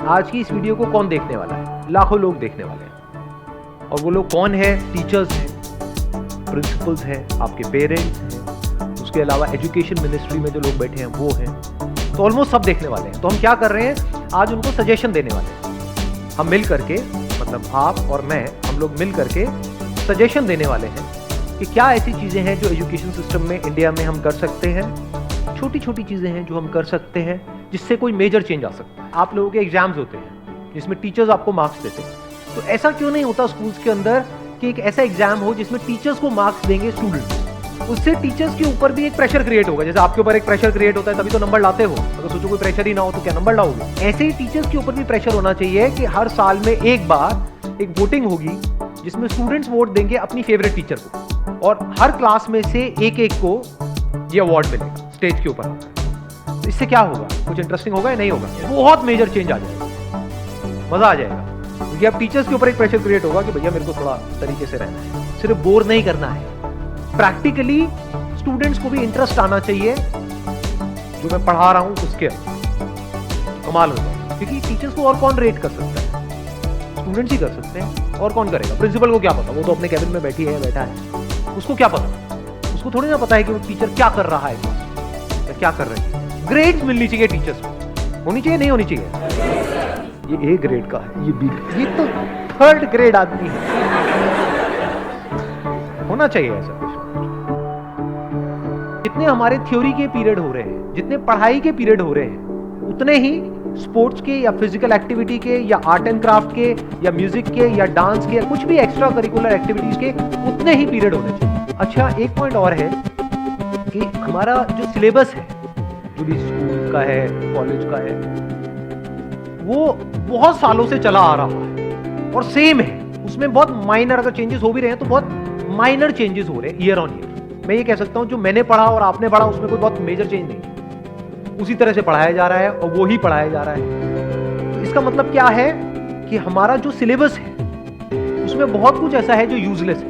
आज की इस वीडियो को कौन देखने वाला है? लाखों लोग देखने वाले हैं। और वो लोग कौन है? टीचर्स हैं, प्रिंसिपल्स हैं, आपके पेरेंट्स हैं, उसके अलावा एजुकेशन मिनिस्ट्री में जो लोग बैठे हैं वो हैं। तो ऑलमोस्ट सब देखने वाले हैं। तो हम क्या कर रहे हैं, आज उनको सजेशन देने वाले हैं। हम मिल करके, मतलब आप और मैं, हम लोग मिल करके सजेशन देने वाले हैं कि क्या ऐसी चीज़ें हैं जो एजुकेशन सिस्टम में इंडिया में हम कर सकते हैं। छोटी छोटी चीज़ें हैं जो हम कर सकते हैं जिससे कोई मेजर चेंज आ सकता है। आप लोगों के एग्जाम्स होते हैं जिसमें टीचर्स आपको मार्क्स देते हैं, तो ऐसा क्यों नहीं होता स्कूल्स के अंदर कि एक ऐसा एग्जाम हो जिसमें टीचर्स को मार्क्स देंगे स्टूडेंट्स। उससे टीचर्स के ऊपर भी एक प्रेशर क्रिएट होगा। जैसे आपके ऊपर एक प्रेशर क्रिएट होता है तभी तो नंबर लाते हो। अगर सोचो कोई प्रेशर ही ना हो तो क्या नंबर लाओगे? ऐसे ही टीचर्स के ऊपर भी प्रेशर होना चाहिए कि हर साल में एक बार एक वोटिंग होगी जिसमें स्टूडेंट्स वोट देंगे अपनी फेवरेट टीचर को, और हर क्लास में से एक एक को ये अवार्ड मिलेगा स्टेज के ऊपर। तो इससे क्या होगा? कुछ इंटरेस्टिंग होगा या नहीं होगा? बहुत मेजर चेंज आ जाएगा, मजा आ जाएगा। क्योंकि अब टीचर्स के ऊपर एक प्रेशर क्रिएट होगा कि भैया मेरे को थोड़ा तरीके से रहना है, सिर्फ बोर नहीं करना है। प्रैक्टिकली स्टूडेंट्स को भी इंटरेस्ट आना चाहिए जो मैं पढ़ा रहा हूं उसके अंदर। कमाल हो जाएगा, क्योंकि टीचर्स को और कौन रेट कर सकता है? स्टूडेंट्स ही कर सकते हैं, और कौन करेगा? प्रिंसिपल को क्या पता, वो तो अपने कैबिन में बैठा है, उसको क्या पता? उसको थोड़ी ना पता है कि वो टीचर क्या कर रहा है या क्या कर रही है। ग्रेड्स मिलनी चाहिए टीचर्स को, होनी चाहिए, नहीं होनी चाहिए? ये ए ग्रेड का है, ये बी, ये तो थर्ड ग्रेड आदमी है। होना चाहिए ऐसा कुछ। जितने हमारे थ्योरी के पीरियड हो रहे हैं, जितने पढ़ाई के पीरियड हो रहे हैं, उतने ही स्पोर्ट्स के या फिजिकल एक्टिविटी के या आर्ट एंड क्राफ्ट के या म्यूजिक के या डांस के, कुछ भी एक्स्ट्रा करिकुलर एक्टिविटीज के उतने ही पीरियड होने चाहिए। अच्छा, एक पॉइंट और है कि हमारा जो सिलेबस है, जो भी स्कूल का है, कॉलेज का है, वो बहुत सालों से चला आ रहा है और सेम है। उसमें बहुत माइनर अगर चेंजेस हो भी रहे हैं तो बहुत माइनर चेंजेस हो रहे हैं ईयर ऑन ईयर। मैं ये कह सकता हूं जो मैंने पढ़ा और आपने पढ़ा उसमें कोई बहुत मेजर चेंज नहीं है। उसी तरह से पढ़ाया जा रहा है और वो ही पढ़ाया जा रहा है। तो इसका मतलब क्या है कि हमारा जो सिलेबस है उसमें बहुत कुछ ऐसा है जो यूजलेस है,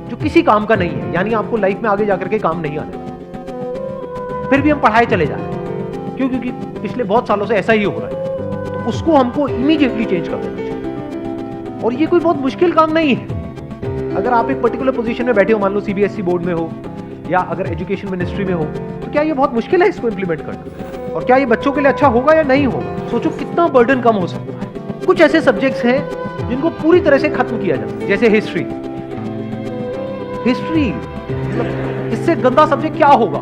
जो किसी काम का नहीं है, यानी आपको लाइफ में आगे जाकर के काम नहीं आने वाला। फिर भी हम पढ़ाए चले जा रहे हैं। क्यों? क्योंकि पिछले बहुत सालों से ऐसा ही हो रहा है। तो उसको हमको इमीडिएटली चेंज कर देना चाहिए। और ये कोई बहुत मुश्किल काम नहीं है। अगर आप एक पर्टिकुलर पोजीशन में बैठे हो, मान लो सीबीएसई बोर्ड में हो या अगर एजुकेशन मिनिस्ट्री में हो, तो क्या ये बहुत मुश्किल है इसको इंप्लीमेंट करना? और क्या ये बच्चों के लिए अच्छा होगा या नहीं होगा? सोचो कितना बर्डन कम हो सकता है। कुछ ऐसे सब्जेक्ट्स हैं जिनको पूरी तरह से खत्म किया जा सकता है, जैसे हिस्ट्री। मतलब इससे गंदा सब्जेक्ट क्या होगा?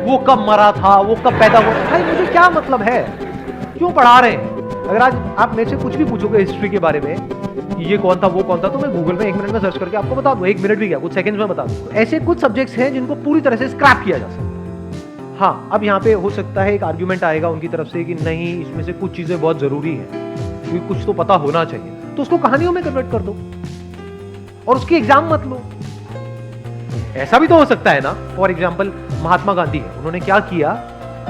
वो कब मरा था, वो कब पैदा हुआ था, भाई मुझे क्या मतलब है? क्यों पढ़ा रहे हैं? अगर आज आप मेरे से कुछ भी पूछोगे हिस्ट्री के बारे में, ये कौन था, वो कौन था, तो मैं गूगल में 1 मिनट में सर्च करके आपको बता दूं। 1 मिनट भी क्या, कुछ सेकंड्स में बता दूं। ऐसे कुछ सब्जेक्ट्स हैं जिनको पूरी तरह से स्क्रैप किया जा सकता है। हाँ, अब यहाँ पे हो सकता है एक आर्ग्यूमेंट आएगा उनकी तरफ से कि नहीं, इसमें से कुछ चीजें बहुत जरूरी है, क्योंकि कुछ तो पता होना चाहिए, तो उसको कहानियों में कन्वर्ट कर दो और उसकी एग्जाम मत लो। ऐसा भी तो हो सकता है ना। फॉर एग्जाम्पल महात्मा गांधी है, उन्होंने क्या किया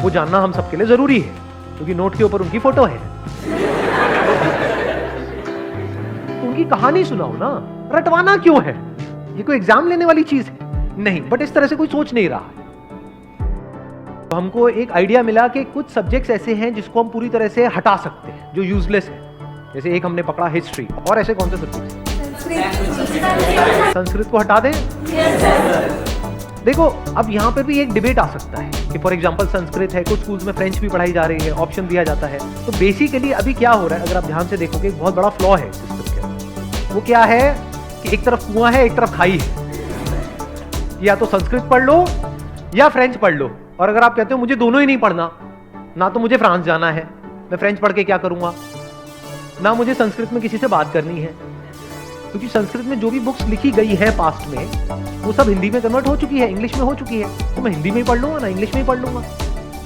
वो जानना हम सबके लिए जरूरी है, क्योंकि नोट के ऊपर उनकी फोटो है। तो उनकी कहानी सुनाओ ना, रटवाना क्यों है? ये कोई एग्जाम लेने वाली चीज है नहीं। बट इस तरह से कोई सोच नहीं रहा है। तो हमको एक आइडिया मिला कि कुछ सब्जेक्ट्स ऐसे हैं जिसको हम पूरी तरह से हटा सकते हैं, जो यूजलेस है। जैसे एक हमने पकड़ा हिस्ट्री, और ऐसे कौन से सब्जेक्ट्स? संस्कृत को हटा दें? देखो, अब यहाँ पे भी एक डिबेट आ सकता है कि फॉर एग्जांपल संस्कृत है, कुछ स्कूल्स में फ्रेंच भी पढ़ाई जा रही है, ऑप्शन दिया जाता है। तो बेसिकली अभी क्या हो रहा है, अगर आप ध्यान से देखोगे, एक बहुत बड़ा फ्लॉ है सिस्टम के अंदर। वो क्या है कि एक तरफ कुआं है, एक तरफ खाई है। या तो संस्कृत पढ़ लो या फ्रेंच पढ़ लो। और अगर आप कहते हो मुझे दोनों ही नहीं पढ़ना, ना तो मुझे फ्रांस जाना है, मैं फ्रेंच पढ़ के क्या करूंगा, ना मुझे संस्कृत में किसी से बात करनी है, क्योंकि संस्कृत में जो भी बुक्स लिखी गई है पास्ट में वो सब हिंदी में कन्वर्ट हो चुकी है, इंग्लिश में हो चुकी है, तो मैं हिंदी में ही पढ़ लूंगा ना इंग्लिश में ही पढ़ लूंगा।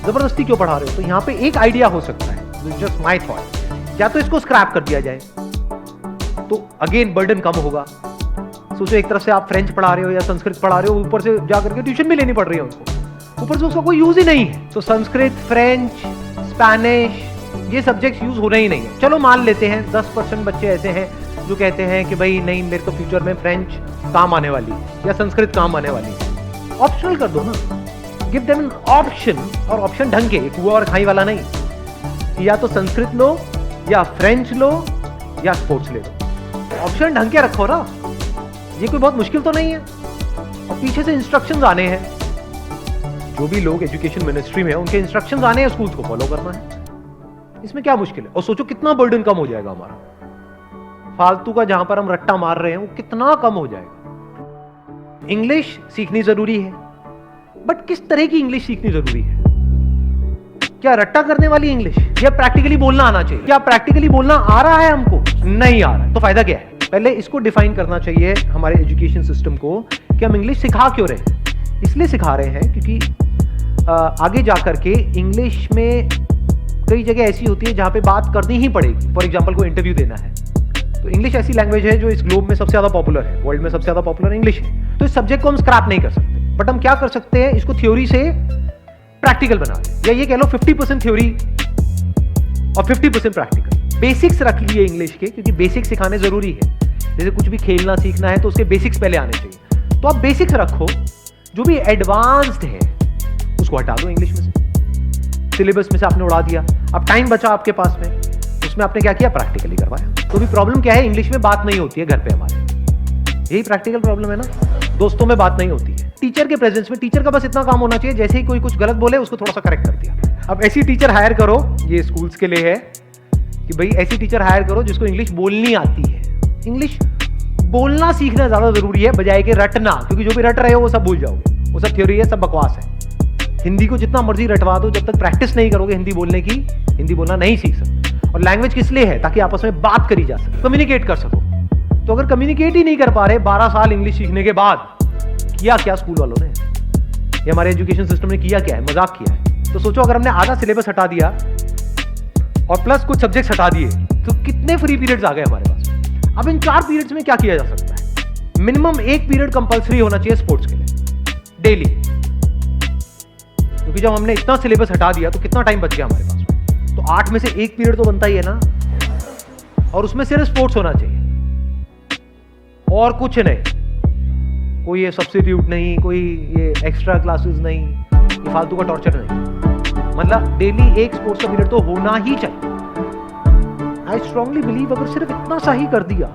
जबरदस्ती क्यों पढ़ा रहे हो? तो यहाँ पे एक आइडिया हो सकता है, जस्ट माय थॉट, या तो इसको स्क्रैप कर दिया जाए तो अगेन बर्डन कम होगा। सोचो, एक तरफ से आप फ्रेंच पढ़ा रहे हो या संस्कृत पढ़ा रहे हो, ऊपर से जाकर के ट्यूशन भी लेनी पड़ रही है उनको, ऊपर से उसका कोई यूज ही नहीं है। तो संस्कृत, फ्रेंच, स्पेनिश, ये सब्जेक्ट्स यूज हो रहे ही नहीं है। चलो मान लेते हैं 10% बच्चे ऐसे हैं जो कहते हैं कि भाई नहीं, मेरे को फ्यूचर में फ्रेंच काम आने वाली है या संस्कृत काम आने वाली है। ऑप्शनल कर दो ना, गिव देम एन ऑप्शन, और ऑप्शन ढंग के, कुआं और खाई वाला नहीं। कि या तो संस्कृत लो, या फ्रेंच लो, या स्पोर्ट्स ले लो। ऑप्शन ढंग के रखो ना, ये कोई बहुत मुश्किल तो नहीं है। और पीछे से इंस्ट्रक्शंस आने हैं, जो भी लोग एजुकेशन मिनिस्ट्री में है उनके इंस्ट्रक्शंस आने हैं, स्कूल्स को फॉलो करना है। इसमें क्या मुश्किल है? और सोचो कितना बर्डन कम हो जाएगा हमारा, फालतू का जहां पर हम रट्टा मार रहे हैं वो कितना कम हो जाएगा। इंग्लिश सीखनी जरूरी है, बट किस तरह की इंग्लिश सीखनी जरूरी है? क्या रट्टा करने वाली इंग्लिश, या प्रैक्टिकली बोलना आना चाहिए? क्या प्रैक्टिकली बोलना आ रहा है हमको? नहीं आ रहा है, तो फायदा क्या है? पहले इसको डिफाइन करना चाहिए हमारे एजुकेशन सिस्टम को कि हम इंग्लिश सिखा क्यों रहे हैं। इसलिए सिखा रहे हैं क्योंकि आगे जाकर के इंग्लिश में कई जगह ऐसी होती है जहां पे बात करनी ही पड़ेगी। फॉर एग्जांपल कोई इंटरव्यू देना है, तो इंग्लिश ऐसी लैंग्वेज है जो इस ग्लोब में सबसे ज्यादा पॉपुलर है, वर्ल्ड में सबसे ज्यादा पॉपुलर इंग्लिश है। तो इस सब्जेक्ट को हम स्क्रैप नहीं कर सकते, बट हम क्या कर सकते हैं, इसको थ्योरी से प्रैक्टिकल बना दें, या ये कह लो 50% थ्योरी और 50% प्रैक्टिकल। बेसिक्स रख लिए इंग्लिश के, क्योंकि बेसिक्स सिखाने जरूरी है। जैसे कुछ भी खेलना सीखना है तो उसके बेसिक्स पहले आने चाहिए, तो आप बेसिक्स रखो। जो भी एडवांस्ड है उसको हटा दो इंग्लिश में से, सिलेबस में से आपने उड़ा दिया। अब टाइम बचा आपके पास में, उसमें आपने क्या किया, प्रैक्टिकली करवाया। तो भी प्रॉब्लम क्या है, इंग्लिश में बात नहीं होती है घर पे हमारे, यही प्रैक्टिकल प्रॉब्लम है ना। दोस्तों में बात नहीं होती है, टीचर के प्रेजेंस में टीचर का बस इतना काम होना चाहिए, जैसे ही कोई कुछ गलत बोले उसको थोड़ा सा करेक्ट कर दिया। अब ऐसी टीचर हायर करो, ये स्कूल्स के लिए है कि भाई ऐसी टीचर हायर करो जिसको इंग्लिश बोलनी आती है। इंग्लिश बोलना सीखना ज्यादा जरूरी है बजाय के रटना, क्योंकि जो भी रट रहे हो वो सब भूल जाओगे, वो सब थ्योरी है, सब बकवास है। हिंदी को जितना मर्जी रटवा दो, जब तक प्रैक्टिस नहीं करोगे हिंदी बोलने की, हिंदी बोलना नहीं सीख सकते। और लैंग्वेज किस लिए है, ताकि आपस में बात करी जा सके, कम्युनिकेट कर सको। तो अगर कम्युनिकेट ही नहीं कर पा रहे 12 साल इंग्लिश सीखने के बाद, किया क्या स्कूल वालों ने, ये हमारे एजुकेशन सिस्टम ने किया क्या है, मजाक किया है। तो सोचो अगर हमने आधा सिलेबस हटा दिया और प्लस कुछ सब्जेक्ट्स हटा दिए, तो कितने फ्री पीरियड्स आ गए हमारे पास। अब इन 4 पीरियड्स में क्या किया जा सकता है? मिनिमम 1 पीरियड कंपलसरी होना चाहिए स्पोर्ट्स के लिए डेली, क्योंकि जब हमने इतना सिलेबस हटा दिया तो कितना टाइम बच गया हमारे पास। तो 8 में से 1 पीरियड तो बनता ही है ना, और उसमें सिर्फ स्पोर्ट्स होना चाहिए और कुछ नहीं। कोई ये सब्स्टिट्यूट नहीं, कोई ये एक्स्ट्रा क्लासेस नहीं, ये फालतू का टॉर्चर नहीं। मतलब डेली 1 स्पोर्ट्स का पीरियड तो होना ही चाहिए। आई स्ट्रांगली बिलीव अगर सिर्फ इतना सा ही कर दिया,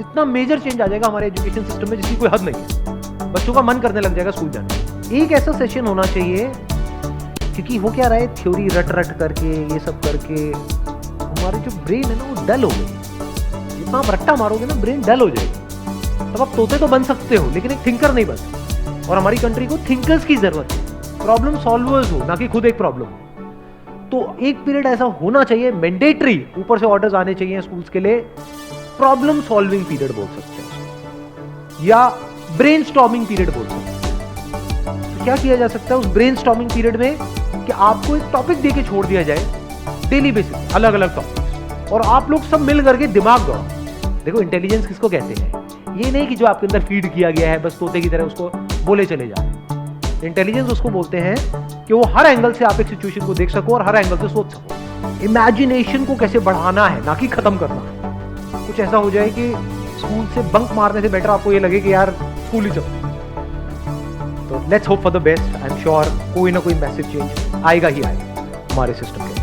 इतना मेजर चेंज आ जाएगा हमारे एजुकेशन सिस्टम में जिसकी कोई हद नहीं है। बच्चों का मन करने लग जाएगा स्कूल जाने। एक ऐसा सेशन होना चाहिए, क्योंकि हो क्या रहा है, थ्योरी रट रट करके, ये सब करके हमारे जो ब्रेन है ना वो डल हो गई। जितना आप रट्टा मारोगे ना ब्रेन डल हो जाएगी। तब आप तोते तो बन सकते हो लेकिन एक थिंकर नहीं बन सकते। और हमारी कंट्री को थिंकर्स की जरूरत है, प्रॉब्लम सॉल्वर्स हो, ना कि खुद एक प्रॉब्लम हो। तो 1 पीरियड ऐसा होना चाहिए मैंडेटरी, ऊपर से ऑर्डर्स आने चाहिए स्कूल्स के लिए, प्रॉब्लम सॉल्विंग पीरियड बोल सकते हैं या ब्रेनस्टॉर्मिंग पीरियड बोल सकते हैं। तो क्या किया जा सकता है उस ब्रेनस्टॉर्मिंग पीरियड में, कि आपको एक टॉपिक देके छोड़ दिया जाए डेली बेसिस, अलग अलग टॉपिक्स, और आप लोग सब मिल करके दिमाग दौड़ाओ। देखो इंटेलिजेंस किसको कहते हैं, ये नहीं कि जो आपके अंदर फीड किया गया है बस तोते की तरह उसको बोले चले जाए। इंटेलिजेंस उसको बोलते हैं कि वो हर एंगल से आप एक सिचुएशन को देख सको और हर एंगल से सोच सको। इमेजिनेशन को कैसे बढ़ाना है, ना कि खत्म करना है। कुछ ऐसा हो जाए कि स्कूल से बंक मारने से बेटर आपको ये लगे कि यार स्कूल ही चलो। तो let's hope for the best. I am sure कोई ना कोई मैसिव चेंज आएगा ही आएगा हमारे सिस्टम के।